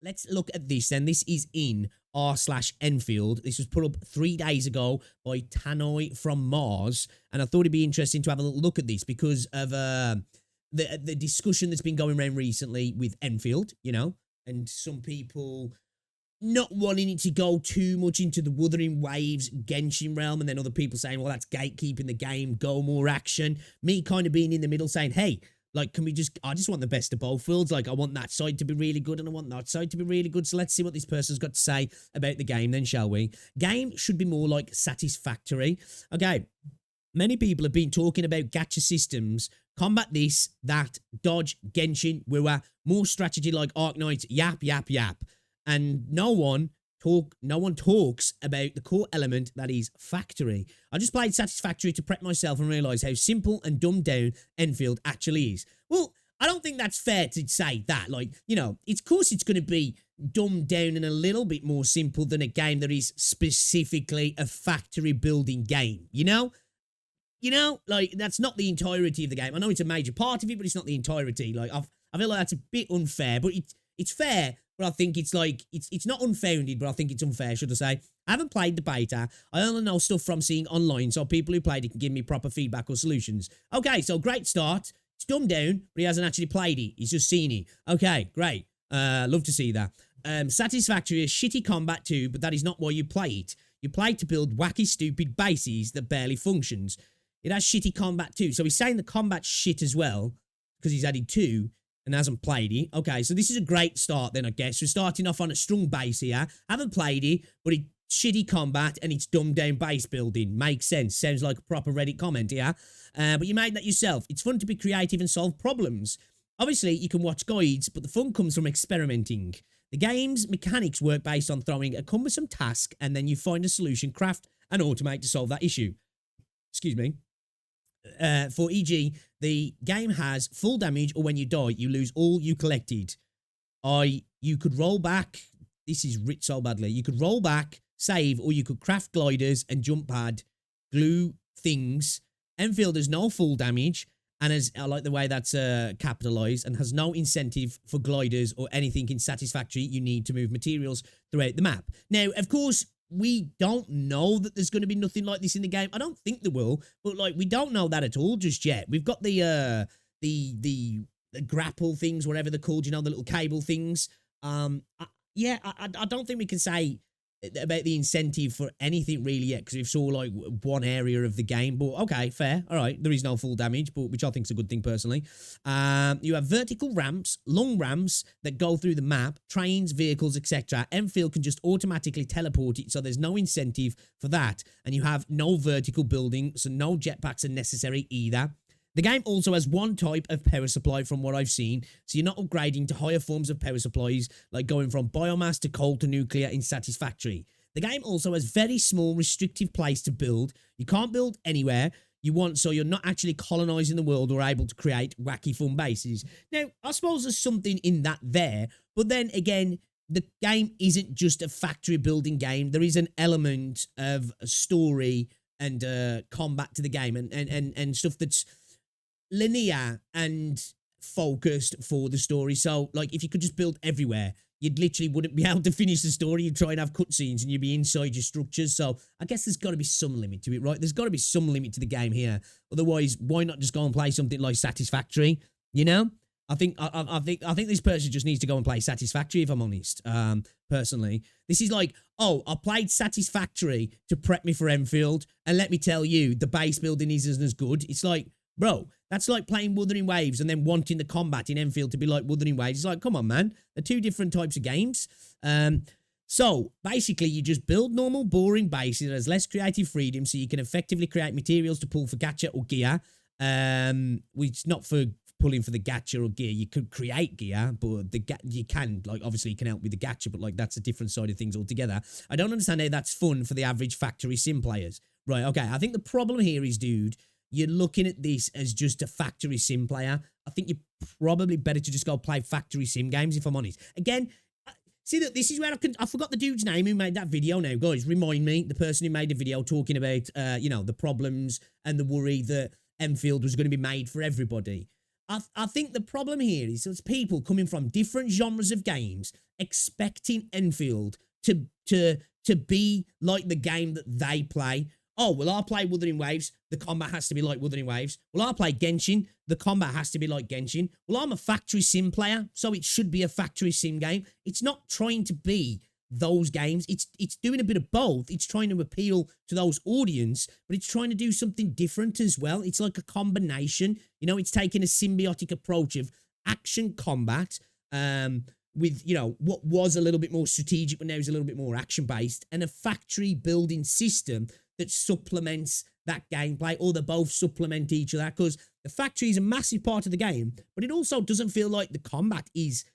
let's look at this then. This is in r/Enfield. This was put up 3 days ago by Tannoy from Mars, and I thought it'd be interesting to have a little look at this because of the discussion that's been going around recently with Enfield, you know, and some people not wanting it to go too much into the Wuthering Waves Genshin realm, and then other people saying, well, that's gatekeeping the game, go more action. Me kind of being in the middle saying, hey, like, I just want the best of both worlds. Like, I want that side to be really good and I want that side to be really good. So let's see what this person's got to say about the game then, shall we? Game should be more like satisfactory. Okay, many people have been talking about gacha systems, combat this, that, dodge, Genshin, Wuwa, more strategy like Arknights, yap, yap, yap. And no one talks about the core element that is factory. I just played Satisfactory to prep myself and realise how simple and dumbed down Enfield actually is. Well, I don't think that's fair to say that. Like, you know, of course it's going to be dumbed down and a little bit more simple than a game that is specifically a factory building game, you know? You know, like, that's not the entirety of the game. I know it's a major part of it, but it's not the entirety. Like, I feel like that's a bit unfair, but it's fair. But I think it's like, it's not unfounded, but I think it's unfair, should I say. I haven't played the beta. I only know stuff from seeing online, so people who played it can give me proper feedback or solutions. Okay, so great start. It's dumbed down, but he hasn't actually played it. He's just seen it. Okay, great. Love to see that. Satisfactory is shitty combat too, but that is not why you play it. You play it to build wacky, stupid bases that barely functions. It has shitty combat too. So he's saying the combat's shit as well, because he's added 2. And hasn't played it. Okay, so this is a great start then, I guess. We're starting off on a strong base here. Haven't played it, but it's shitty combat and it's dumbed down base building. Makes sense. Sounds like a proper Reddit comment here. But you made that yourself. It's fun to be creative and solve problems. Obviously, you can watch guides, but the fun comes from experimenting. The game's mechanics work based on throwing a cumbersome task and then you find a solution, craft, and automate to solve that issue. Excuse me. For e.g., the game has full damage, or when you die, you lose all you collected. You could roll back. This is writ so badly. You could roll back, save, or you could craft gliders and jump pad, glue things. Enfield has no full damage, and I like the way that's capitalized, and has no incentive for gliders or anything in Satisfactory. You need to move materials throughout the map. Now, of course, we don't know that there's going to be nothing like this in the game. I don't think there will, but like we don't know that at all just yet. We've got the grapple things, whatever they're called, you know, the little cable things. I don't think we can say about the incentive for anything really yet, because we've saw like one area of the game, but okay, fair. All right, there is no full damage, but which I think is a good thing personally. You have vertical ramps, long ramps that go through the map, trains, vehicles, etc. Enfield can just automatically teleport it, so there's no incentive for that. And you have no vertical building, so no jetpacks are necessary either. The game also has one type of power supply from what I've seen, so you're not upgrading to higher forms of power supplies, like going from biomass to coal to nuclear in Satisfactory. The game also has very small, restrictive place to build. You can't build anywhere you want, so you're not actually colonising the world or able to create wacky fun bases. Now, I suppose there's something in that there, but then again, the game isn't just a factory building game. There is an element of a story and combat to the game and stuff that's linear and focused for the story. So, like, if you could just build everywhere, you literally wouldn't be able to finish the story. You'd try and have cutscenes and you'd be inside your structures. So, I guess there's got to be some limit to it, right? There's got to be some limit to the game here. Otherwise, why not just go and play something like Satisfactory? You know? I think this person just needs to go and play Satisfactory, if I'm honest, personally. This is like, oh, I played Satisfactory to prep me for Enfield, and let me tell you, the base building isn't as good. It's like, bro, that's like playing Wuthering Waves and then wanting the combat in Enfield to be like Wuthering Waves. It's like, come on, man. They're 2 different types of games. So, basically, you just build normal, boring bases that has less creative freedom, so you can effectively create materials to pull for gacha or gear. Which not for pulling for the gacha or gear. You could create gear, but you can, like, obviously you can help with the gacha, but like that's a different side of things altogether. I don't understand how that's fun for the average factory sim players. Right, okay, I think the problem here is, dude, you're looking at this as just a factory sim player. I think you're probably better to just go play factory sim games, if I'm honest. Again, see, that this is where I forgot the dude's name who made that video now. Guys, remind me, the person who made the video talking about, you know, the problems and the worry that Enfield was going to be made for everybody. I think the problem here is there's people coming from different genres of games expecting Enfield to be like the game that they play. Oh, well, I play Wuthering Waves. The combat has to be like Wuthering Waves. Well, I play Genshin. The combat has to be like Genshin. Well, I'm a factory sim player, so it should be a factory sim game. It's not trying to be those games. It's doing a bit of both. It's trying to appeal to those audience, but it's trying to do something different as well. It's like a combination. You know, it's taking a symbiotic approach of action combat, with, you know, what was a little bit more strategic, but now is a little bit more action-based, and a factory building system that supplements that gameplay, or they both supplement each other, because the factory is a massive part of the game, but it also doesn't feel like the combat is,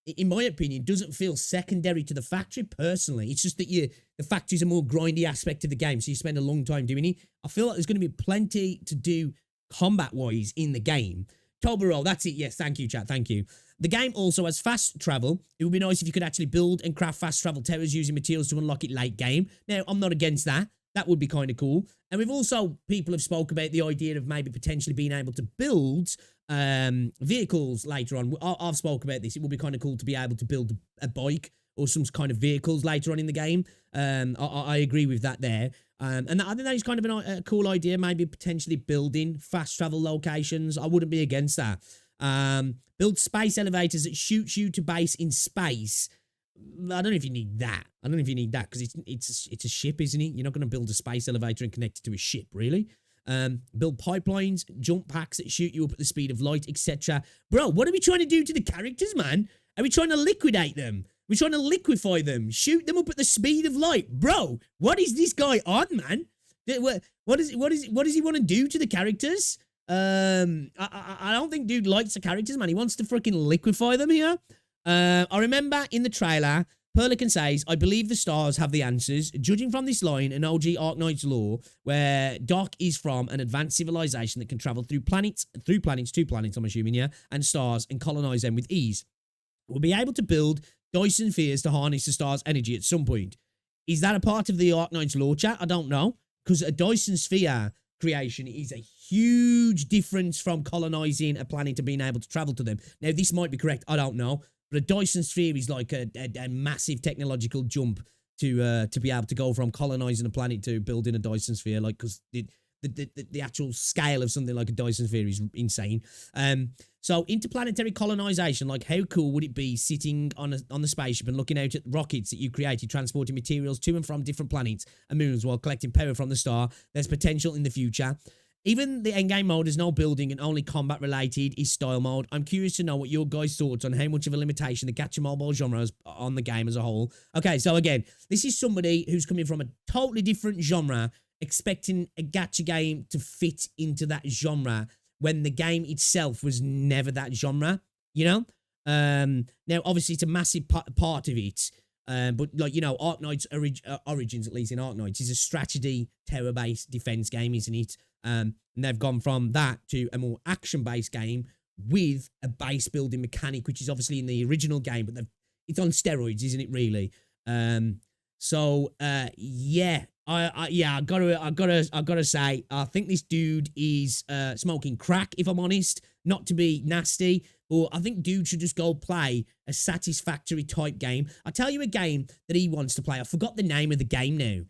in my opinion, doesn't feel secondary to the factory, personally. It's just that the factory is a more grindy aspect of the game, so you spend a long time doing it. I feel like there's going to be plenty to do combat-wise in the game. Tobero, that's it. Yes, thank you, chat. Thank you. The game also has fast travel. It would be nice if you could actually build and craft fast travel towers using materials to unlock it late game. Now, I'm not against that. That would be kind of cool. And we've also, people have spoke about the idea of maybe potentially being able to build vehicles later on. I've spoke about this. It would be kind of cool to be able to build a bike or some kind of vehicles later on in the game. I agree with that there. And I think that is kind of a cool idea, maybe potentially building fast travel locations. I wouldn't be against that. Build space elevators that shoot you to base in space. I don't know if you need that. I don't know if you need that, because it's a ship, isn't it? You're not going to build a space elevator and connect it to a ship, really. Build pipelines, jump packs that shoot you up at the speed of light, etc. Bro, what are we trying to do to the characters, man? Are we trying to liquidate them? We're trying to liquefy them, shoot them up at the speed of light. Bro, what is this guy on, man? What does he want to do to the characters? I don't think dude likes the characters, man. He wants to freaking liquefy them here. I remember in the trailer, Perlican says, I believe the stars have the answers. Judging from this line in OG Arknights lore, where Doc is from an advanced civilization that can travel through planets, two planets, I'm assuming, yeah, and stars, and colonize them with ease. We'll be able to build Dyson spheres to harness the star's energy at some point. Is that a part of the Arknights lore, chat? I don't know, because a Dyson sphere creation is a huge difference from colonizing a planet to being able to travel to them. Now, this might be correct. I don't know. But a Dyson sphere is like a massive technological jump to be able to go from colonizing a planet to building a Dyson sphere, like, because the actual scale of something like a Dyson sphere is insane. So interplanetary colonization, like, how cool would it be sitting on the spaceship and looking out at rockets that you created, transporting materials to and from different planets and moons while collecting power from the star? There's potential in the future. Even the endgame mode is no building and only combat related is style mode. I'm curious to know what your guys' thoughts on how much of a limitation the gacha mobile genre is on the game as a whole. Okay, so again, this is somebody who's coming from a totally different genre, expecting a gacha game to fit into that genre when the game itself was never that genre, you know? Now, obviously, it's a massive part of it. But, like, you know, Arknights Origins, at least in Arknights, is a strategy tower-based defense game, isn't it? And they've gone from that to a more action-based game with a base building mechanic, which is obviously in the original game, but it's on steroids, isn't it? Really. Yeah, I gotta say, I think this dude is smoking crack, if I'm honest. Not to be nasty, but I think dude should just go play a satisfactory type game. I'll tell you a game that he wants to play. I forgot the name of the game now.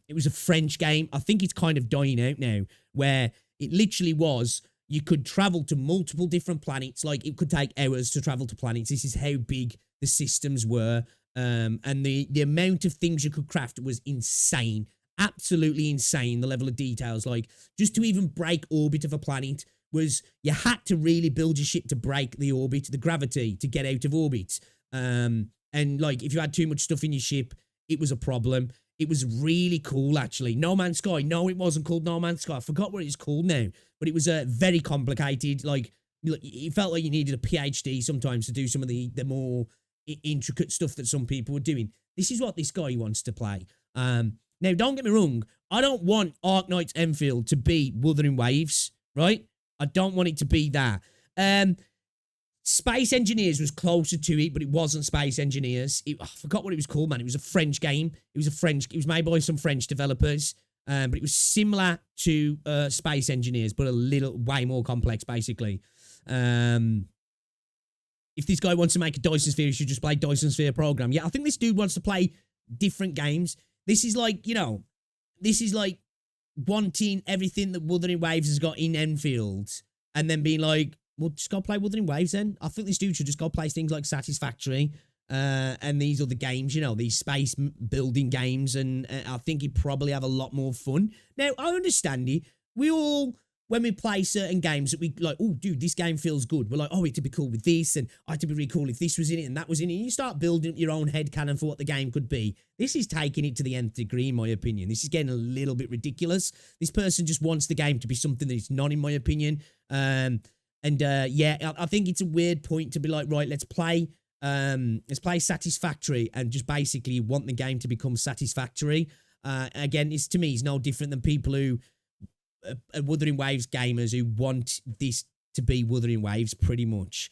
It was a French game. I think it's kind of dying out now, where it literally was, you could travel to multiple different planets. Like, it could take hours to travel to planets. This is how big the systems were. And the amount of things you could craft was insane. Absolutely insane, the level of details. Like, just to even break orbit of a planet was, you had to really build your ship to break the orbit, the gravity, to get out of orbit. And, like, if you had too much stuff in your ship, it was a problem. It was really cool, actually. No Man's Sky. No, it wasn't called No Man's Sky. I forgot what it's called now. But it was very complicated. Like, it felt like you needed a PhD sometimes to do some of the more intricate stuff that some people were doing. This is what this guy wants to play. Now, don't get me wrong. I don't want Arknights Endfield to be Wuthering Waves, right? I don't want it to be that. Space Engineers was closer to it, but it wasn't Space Engineers. I forgot what it was called, man. It was a French game. It was made by some French developers, but it was similar to Space Engineers, but way more complex, basically. If this guy wants to make a Dyson Sphere, he should just play Dyson Sphere program. Yeah, I think this dude wants to play different games. This is like, this is like wanting everything that Wuthering Waves has got in Enfield and then being like, well, just go play Wuthering Waves then. I think this dude should just go play things like Satisfactory and these other games, these space building games, and I think he'd probably have a lot more fun. Now, I understand it. We all, when we play certain games that we like, oh, dude, this game feels good. We're like, oh, it'd be cool with this, and it'd be really cool if this was in it and that was in it. And you start building up your own headcanon for what the game could be. This is taking it to the nth degree, in my opinion. This is getting a little bit ridiculous. This person just wants the game to be something that it's not, in my opinion. Yeah, I think it's a weird point to be like, right, let's play Satisfactory and just basically want the game to become satisfactory. Again, to me, it's no different than people who Wuthering Waves gamers who want this to be Wuthering Waves, pretty much.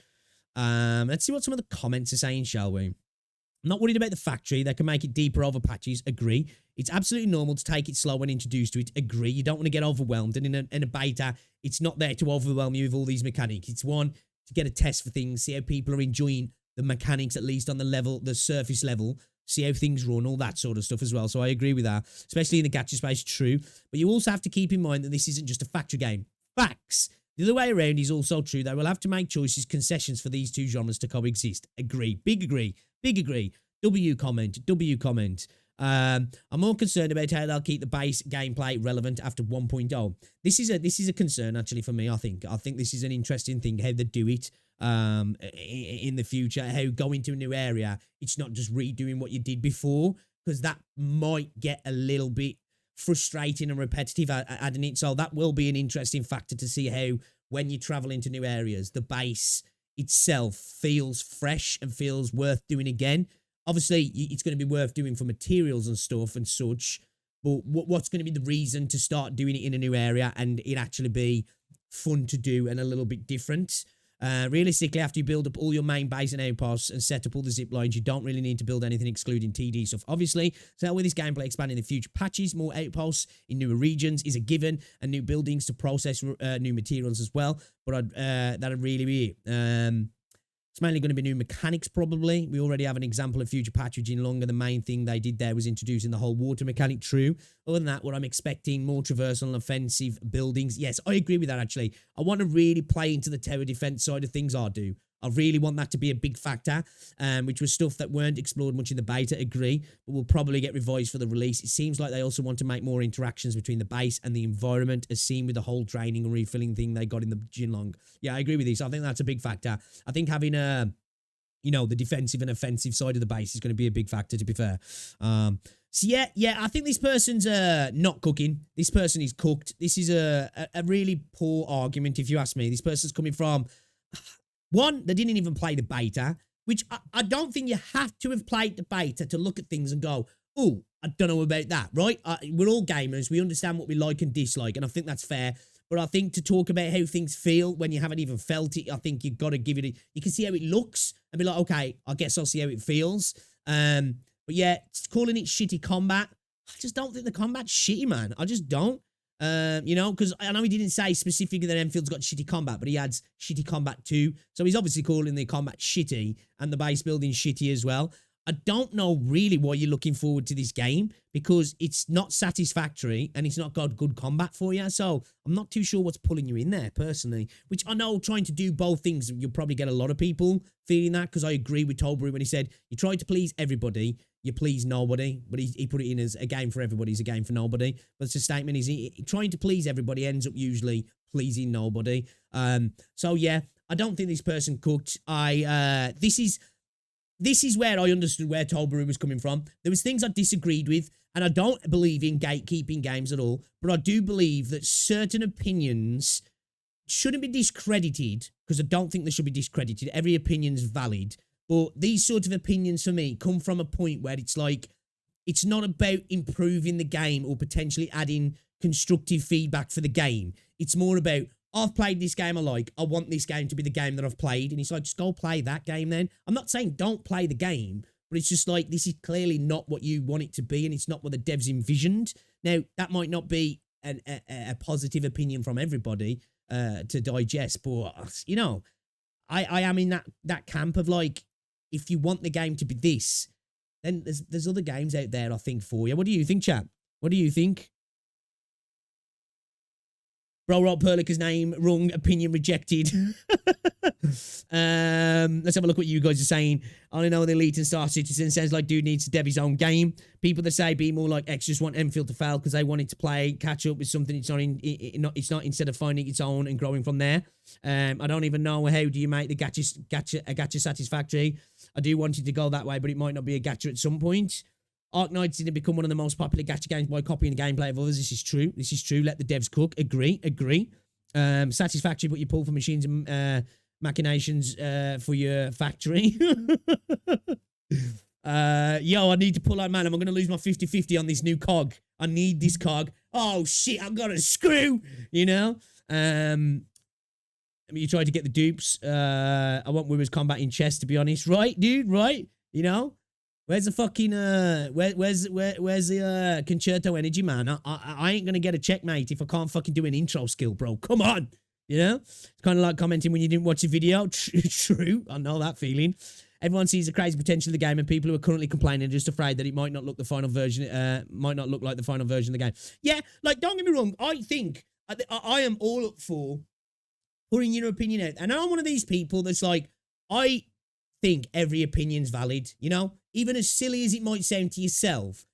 Let's see what some of the comments are saying, shall we? I'm not worried about the factory. They can make it deeper over patches. Agree. It's absolutely normal to take it slow when introduced to it. Agree. You don't want to get overwhelmed. And in a beta, it's not there to overwhelm you with all these mechanics. It's one to get a test for things, see how people are enjoying the mechanics, at least on the surface level, see how things run, all that sort of stuff as well. So I agree with that, especially in the gacha space, true. But you also have to keep in mind that this isn't just a factory game. Facts. The other way around is also true. They will have to make choices, concessions for these two genres to coexist. Agree. Big agree. Big agree. W comment. W comment. I'm more concerned about how they'll keep the base gameplay relevant after 1.0. This is a concern, actually, for me, I think. I think this is an interesting thing, how they do it in the future, how going to a new area, it's not just redoing what you did before, because that might get a little bit frustrating and repetitive adding it. So that will be an interesting factor to see how, when you travel into new areas, the base itself feels fresh and feels worth doing again. Obviously, it's going to be worth doing for materials and stuff and such, but what's going to be the reason to start doing it in a new area and it actually be fun to do and a little bit different? Realistically, after you build up all your main base and outposts and set up all the zip lines, you don't really need to build anything excluding TD stuff. Obviously, so with this gameplay expanding in future patches, more outposts in newer regions is a given, and new buildings to process new materials as well. But that'd really be it. It's mainly going to be new mechanics, probably. We already have an example of future packaging longer. The main thing they did there was introducing the whole water mechanic, true. Other than that, what I'm expecting, more traversal and offensive buildings. Yes, I agree with that, actually. I want to really play into the tower defense side of things, I do. I really want that to be a big factor, which was stuff that weren't explored much in the beta, agree, but will probably get revised for the release. It seems like they also want to make more interactions between the base and the environment, as seen with the whole draining and refilling thing they got in the Jinlong. Yeah, I agree with this. I think that's a big factor. I think having the defensive and offensive side of the base is going to be a big factor, to be fair. So yeah, I think this person's not cooking. This person is cooked. This is a really poor argument, if you ask me. This person's coming from... One, they didn't even play the beta, which I don't think you have to have played the beta to look at things and go, oh, I don't know about that, right? We're all gamers. We understand what we like and dislike, and I think that's fair. But I think to talk about how things feel when you haven't even felt it, I think you've got to give it you can see how it looks and be like, okay, I guess I'll see how it feels. But yeah, calling it shitty combat, I just don't think the combat's shitty, man. I just don't. Because I know he didn't say specifically that Enfield's got shitty combat, but he adds shitty combat too. So he's obviously calling the combat shitty and the base building shitty as well. I don't know really why you're looking forward to this game, because it's not satisfactory and it's not got good combat for you. So I'm not too sure what's pulling you in there, personally, which I know trying to do both things, you'll probably get a lot of people feeling that, because I agree with Tolbury when he said, you try to please everybody, you please nobody. But he put it in as a game for everybody is a game for nobody. But it's a statement, is trying to please everybody ends up usually pleasing nobody. So yeah, I don't think this person cooked. This is where I understood where Tolbury was coming from. There was things I disagreed with, and I don't believe in gatekeeping games at all, but I do believe that certain opinions shouldn't be discredited, because I don't think they should be discredited. Every opinion's valid. But these sort of opinions for me come from a point where it's like, it's not about improving the game or potentially adding constructive feedback for the game. It's more about, I've played this game I like. I want this game to be the game that I've played. And it's like, just go play that game then. I'm not saying don't play the game, but it's just like, this is clearly not what you want it to be, and it's not what the devs envisioned. Now, that might not be a positive opinion from everybody. to digest. But you know, I am in that camp of like, if you want the game to be this, then there's other games out there, I think, for you. What do you think, chap? What do you think? Bro wrote Perlica's name wrong. Opinion rejected. Let's have a look what you guys are saying. I only know the elite and Star Citizen sounds like dude needs to dev his own game. People that say be more like X just want Enfield to fail because they want it to play, catch up with something it's not instead of finding its own and growing from there. I don't even know how do you make the gacha satisfactory. I do want it to go that way, but it might not be a gacha at some point. Arknights didn't become one of the most popular gacha games by copying the gameplay of others. This is true. This is true. Let the devs cook. Agree. Satisfactory, but you pull for machines and machinations for your factory. Yo, I need to pull out, man. I'm going to lose my 50-50 on this new cog. I need this cog. Oh, shit. I've got a screw, you know? I mean, you tried to get the dupes. I want women's combat in chess, to be honest. Right, dude? Right? You know? Where's the fucking, where's the concerto energy, man? I ain't gonna get a checkmate if I can't fucking do an intro skill, bro. Come on, you know? It's kind of like commenting when you didn't watch the video. True, I know that feeling. Everyone sees the crazy potential of the game, and people who are currently complaining are just afraid that it might not look the final version, might not look like the final version of the game. Yeah, like, don't get me wrong. I think I am all up for putting your opinion out. And I'm one of these people that's like, I think every opinion's valid, you know? Even as silly as it might sound to yourself,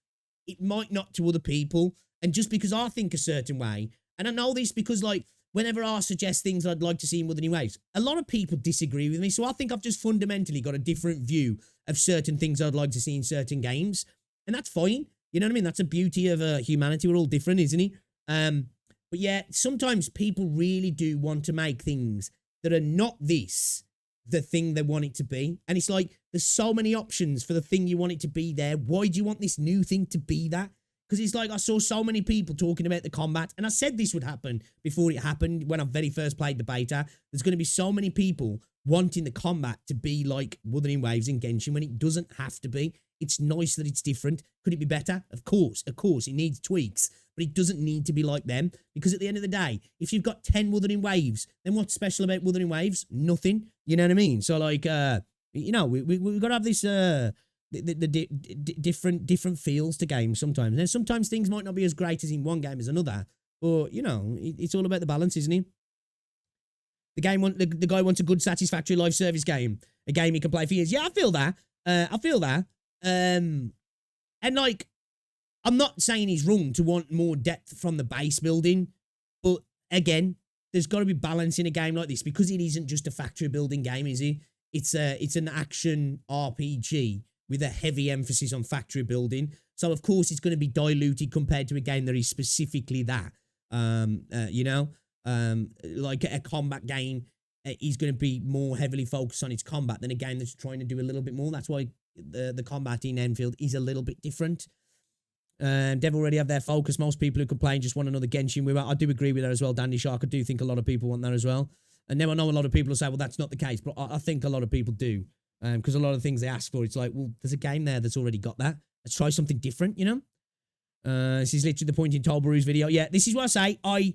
it might not to other people. And just because I think a certain way, and I know this because, like, whenever I suggest things I'd like to see in Wuthering Waves, a lot of people disagree with me. So I think I've just fundamentally got a different view of certain things I'd like to see in certain games. And that's fine. You know what I mean? That's the beauty of humanity. We're all different, isn't it? But yeah, sometimes people really do want to make things that are not this the thing they want it to be. And it's like, there's so many options for the thing you want it to be there. Why do you want this new thing to be that? Because it's like, I saw so many people talking about the combat, and I said this would happen before it happened when I very first played the beta. There's going to be so many people wanting the combat to be like Wuthering Waves and Genshin when it doesn't have to be. It's nice that it's different. Could it be better? Of course, it needs tweaks, but it doesn't need to be like them, because at the end of the day, if you've got 10 Wuthering Waves, then what's special about Wuthering Waves? Nothing. You know what I mean? So like, you know, we've got to have this, different feels to games sometimes. And sometimes things might not be as great as in one game as another, but you know, it's all about the balance, isn't it? The guy wants a good, satisfactory live service game, a game he can play for years. Yeah, I feel that. And like, I'm not saying he's wrong to want more depth from the base building, but again, there's got to be balance in a game like this, because it isn't just a factory building game, is it? It's an action RPG with a heavy emphasis on factory building. So of course it's going to be diluted compared to a game that is specifically that. You know, like a combat game is going to be more heavily focused on its combat than a game that's trying to do a little bit more. That's why the combat in Enfield is a little bit different. They've already have their focus. Most people who complain just want another Genshin. I do agree with that as well, Dandy Shark. I do think a lot of people want that as well. And now I know a lot of people will say, well, that's not the case. But I think a lot of people do. Because a lot of things they ask for, it's like, well, there's a game there that's already got that. Let's try something different, you know? This is literally the point in Tolbaru's video. Yeah, this is what I say. I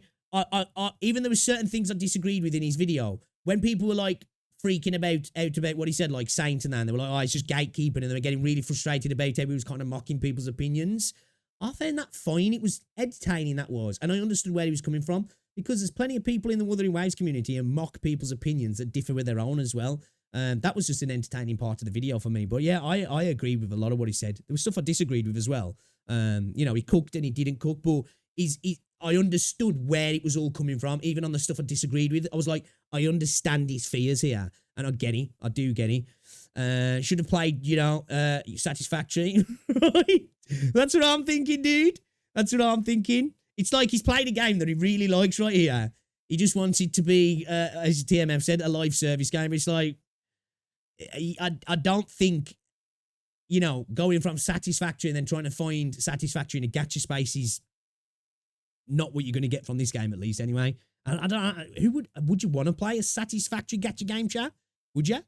even there were certain things I disagreed with in his video. When people were like freaking out about what he said, like Saint and that, and they were like, oh, it's just gatekeeping, and they were getting really frustrated about how he was kind of mocking people's opinions. I found that fine. It was entertaining, that was. And I understood where he was coming from, because there's plenty of people in the Wuthering Waves community and mock people's opinions that differ with their own as well. That was just an entertaining part of the video for me. But yeah, I agree with a lot of what he said. There was stuff I disagreed with as well. You know, he cooked and he didn't cook, but I understood where it was all coming from. Even on the stuff I disagreed with, I was like, I understand his fears here, and I get it. I do get it. Should have played, you know, Satisfactory. Right? That's what I'm thinking, dude. That's what I'm thinking. It's like he's played a game that he really likes right here. He just wants it to be, as TMF said, a live service game. It's like, I don't think, you know, going from Satisfactory and then trying to find Satisfactory in a gacha space is not what you're going to get from this game, at least, anyway. I don't know, would you want to play a Satisfactory gacha game, chat? Would you?